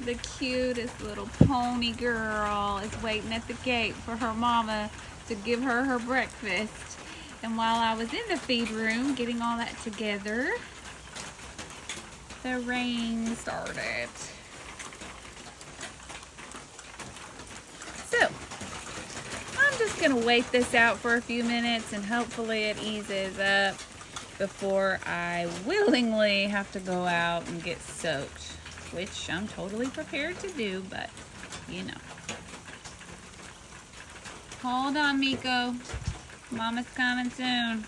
The cutest little pony girl is waiting at the gate for her mama to give her her breakfast. And while I was in the feed room getting all that together, the rain started. So, I'm just gonna wait this out for a few minutes and hopefully it eases up before I willingly have to go out and get soaked, which I'm totally prepared to do, but you know. Hold on, Miko. Mama's coming soon.